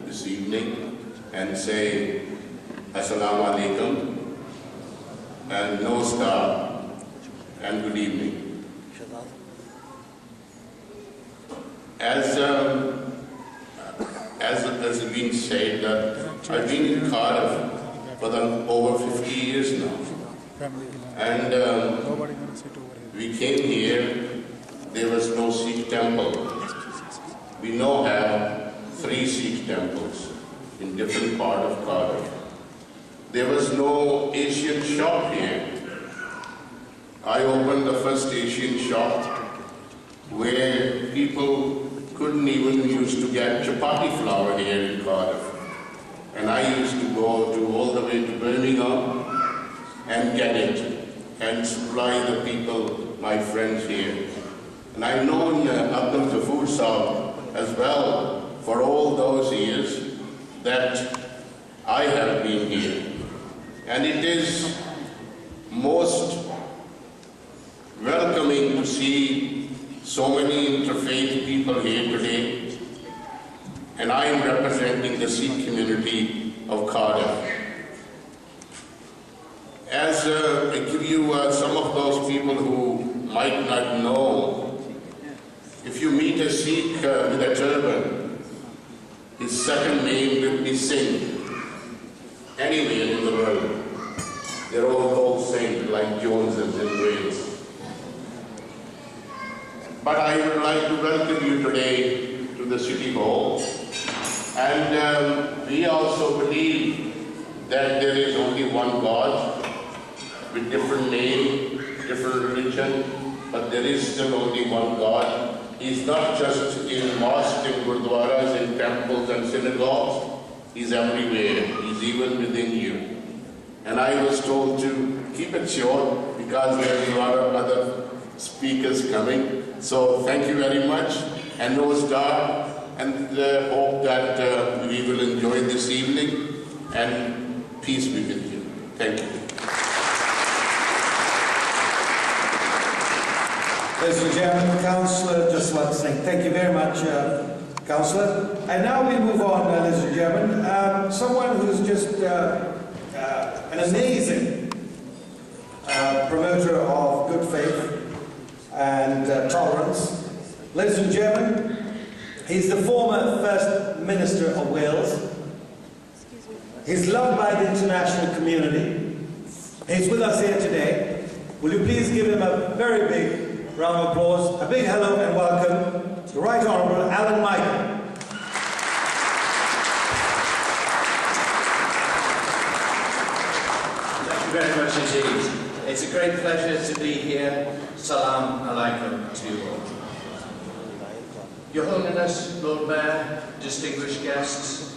this evening and say Assalamu Alaikum and Namaskar and good evening. As been said, I've been in Cardif for over 50 years now. And we came here, there was no Sikh temple. We now have 3 Sikh temples in different parts of Cardif. There was no Asian shop here. I opened the first Asian shop where people couldn't even used to get chapati flour here in Cardif. And I used to go all the way to Birmingham and get it and supply the people, my friends here. And I've known Abdul Ghafoor Saab as well for all those years that I have been here. And it is most welcoming to see so many interfaith people here today. And I am representing the Sikh community of Cardif. As I give you some of those people who might not know, if you meet a Sikh with a turban, his second name will be Singh. Anywhere in the world, they're all called Singh, like Joneses in Wales. But I would like to welcome you today to the City Hall. And we also believe that there is only one God with different name, different religion, but there is still only one God. He's not just in mosques, in gurdwaras, in temples and synagogues. He's everywhere. He's even within you. And I was told to keep it short because there's a lot of other speakers coming. So thank you very much and Namaskar, and hope that we will enjoy this evening, and peace be with you. Thank you. Ladies and gentlemen, Councillor, just like to say thank you very much, Councillor. And now we move on, ladies and gentlemen. Someone who's just an amazing promoter of good faith and tolerance. Ladies and gentlemen, he's the former First Minister of Wales. He's loved by the international community. He's with us here today. Will you please give him a very big round of applause, a big hello and welcome to Right Honourable Alan Michael. Thank you very much indeed. It's a great pleasure to be here. Salam alaikum to you all. Your Holiness, Lord Mayor, distinguished guests,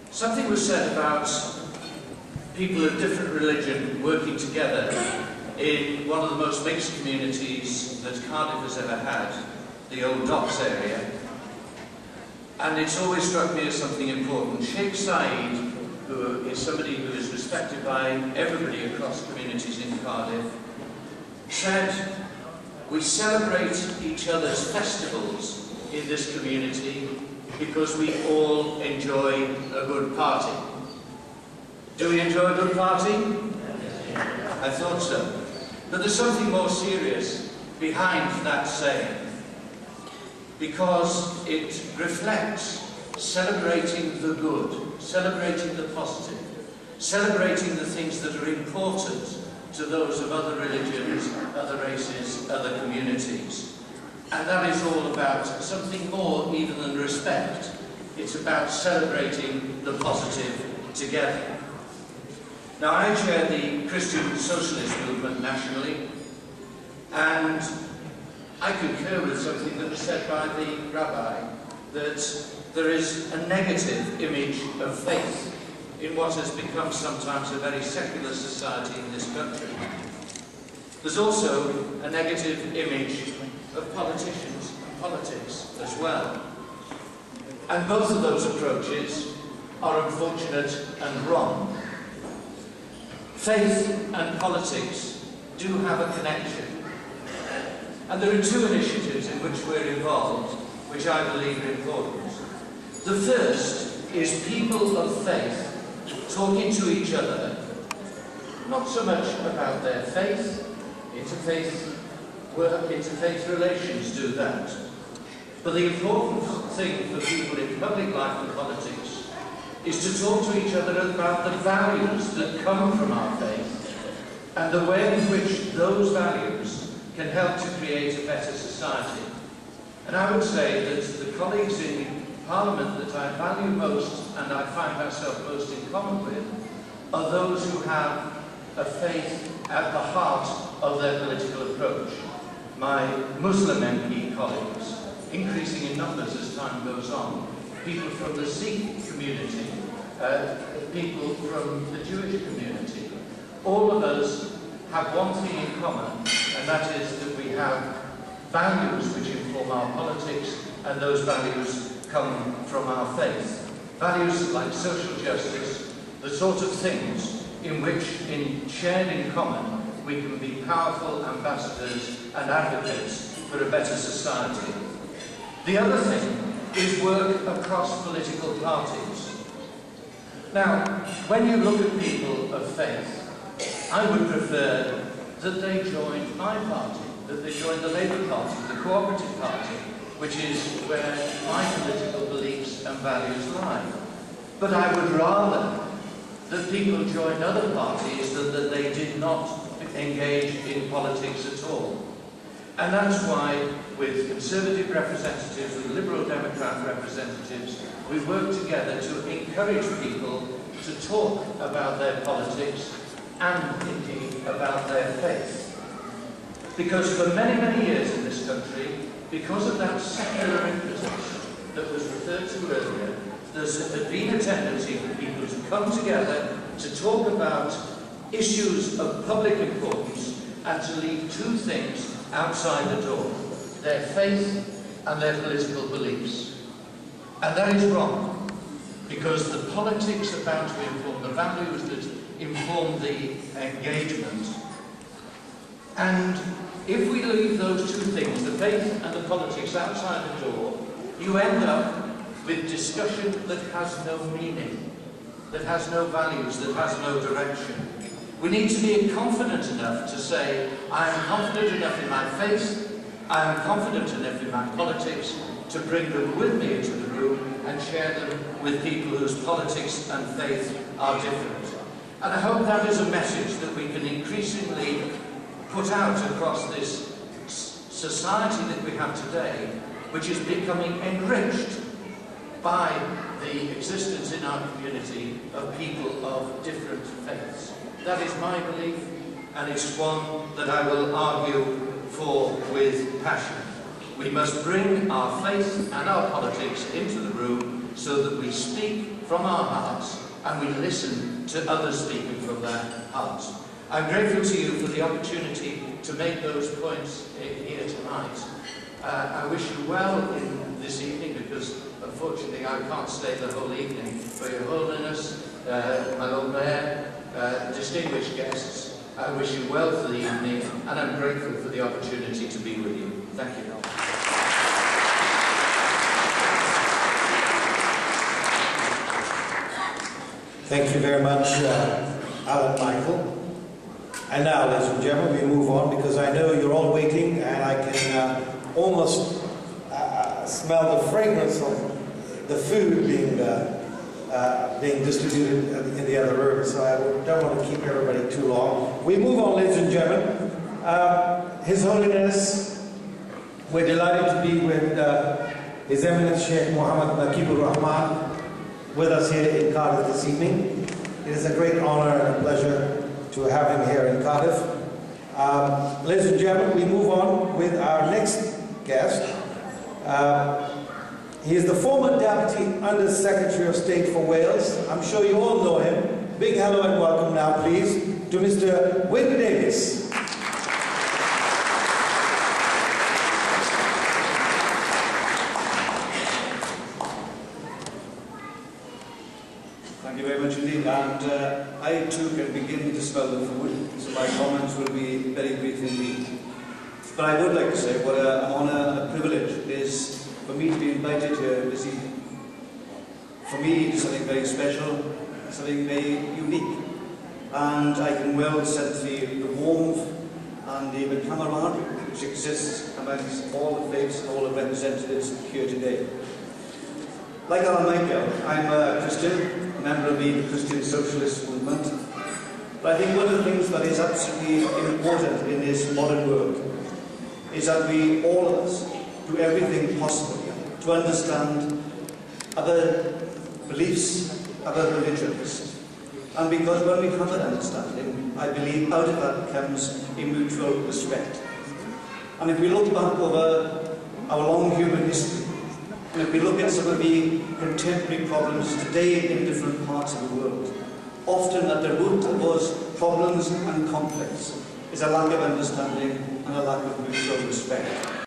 something was said about people of different religion working together in one of the most mixed communities that Cardiff has ever had, the Old Docks area. And it's always struck me as something important. Sheikh Said, who is somebody who is respected by everybody across communities in Cardiff, said, we celebrate each other's festivals in this community because we all enjoy a good party. Do we enjoy a good party? I thought so. But there's something more serious behind that saying, because it reflects celebrating the good, celebrating the positive, celebrating the things that are important to those of other religions, other races, other communities. And that is all about something more even than respect. It's about celebrating the positive together. Now, I chair the Christian Socialist movement nationally, and I concur with something that was said by the Rabbi, that there is a negative image of faith in what has become sometimes a very secular society in this country. There's also a negative image of politicians and politics as well. And both of those approaches are unfortunate and wrong. Faith and politics do have a connection. And there are 2 initiatives in which we're involved, which I believe are important. The first is people of faith talking to each other, not so much about their faith. Interfaith work, interfaith relations do that. But the important thing for people in public life and politics is to talk to each other about the values that come from our faith and the way in which those values can help to create a better society. And I would say that the colleagues in Parliament that I value most and I find myself most in common with are those who have a faith at the heart of their political approach. My Muslim MP colleagues, increasing in numbers as time goes on, people from the Sikh community, people from the Jewish community, all of us have one thing in common, and that is that we have values which inform our politics, and those values come from our faith. Values like social justice, the sort of things in which, shared in common, we can be powerful ambassadors and advocates for a better society. The other thing is work across political parties. Now, when you look at people of faith, I would prefer that they join my party, that they join the Labour Party, the Cooperative Party, which is where my political beliefs and values lie. But I would rather that people joined other parties than that they did not engage in politics at all. And that's why, with Conservative representatives, with Liberal Democrat representatives, we work together to encourage people to talk about their politics and indeed about their faith. Because for many, many years in this country, because of that secular imposition that was referred to earlier, there's been a tendency for people to come together to talk about issues of public importance and to leave two things outside the door: their faith and their political beliefs. And that is wrong, because the politics are bound to inform the values that inform the engagement. And if we leave those two things, the faith and the politics, outside the door, you end up with discussion that has no meaning, that has no values, that has no direction. We need to be confident enough to say, I am confident enough in my faith, I am confident enough in my politics to bring them with me into the room and share them with people whose politics and faith are different. And I hope that is a message that we can increasingly put out across this society that we have today, which is becoming enriched by the existence in our community of people of different faiths. That is my belief, and it's one that I will argue for with passion. We must bring our faith and our politics into the room so that we speak from our hearts and we listen to others speaking from their hearts. I'm grateful to you for the opportunity to make those points here tonight. I wish you well in this evening, because unfortunately I can't stay the whole evening. For Your Holiness, my Lord Mayor, distinguished guests, I wish you well for the evening, and I'm grateful for the opportunity to be with you. Thank you. Thank you very much, Alan Michael. And now, ladies and gentlemen, we move on, because I know you're all waiting, and I can almost smell the fragrance of the food being distributed in the other room, so I don't want to keep everybody too long. We move on, ladies and gentlemen. His Holiness, we're delighted to be with His Eminence Sheikh Mohammed Naqibur Rahman with us here in Cardiff this evening. It is a great honor and a pleasure to have him here in Cardiff. Ladies and gentlemen, we move on with our next guest. He is the former Deputy Under-Secretary of State for Wales. I'm sure you all know him. Big hello and welcome now, please, to Mr. Wyn Davies. Thank you very much indeed, and I too can begin to smell the food, so my comments will be very brief indeed. But I would like to say what an honour and a privilege it is for me to be invited here this evening. for me, it is something very special, something very unique. And I can well sense the warmth and the camaraderie which exists amongst all the faiths and all the representatives here today. Like Alan Michael, I'm a Christian, a member of the Christian Socialist movement. But I think one of the things that is absolutely important in this modern world is that we, all of us, do everything possible to understand other beliefs, other religions. And because when we have that understanding, I believe out of that comes a mutual respect. And if we look back over our long human history, and if we look at some of the contemporary problems today in different parts of the world, often at the root of those problems and conflicts is a lack of understanding and a lack of mutual respect.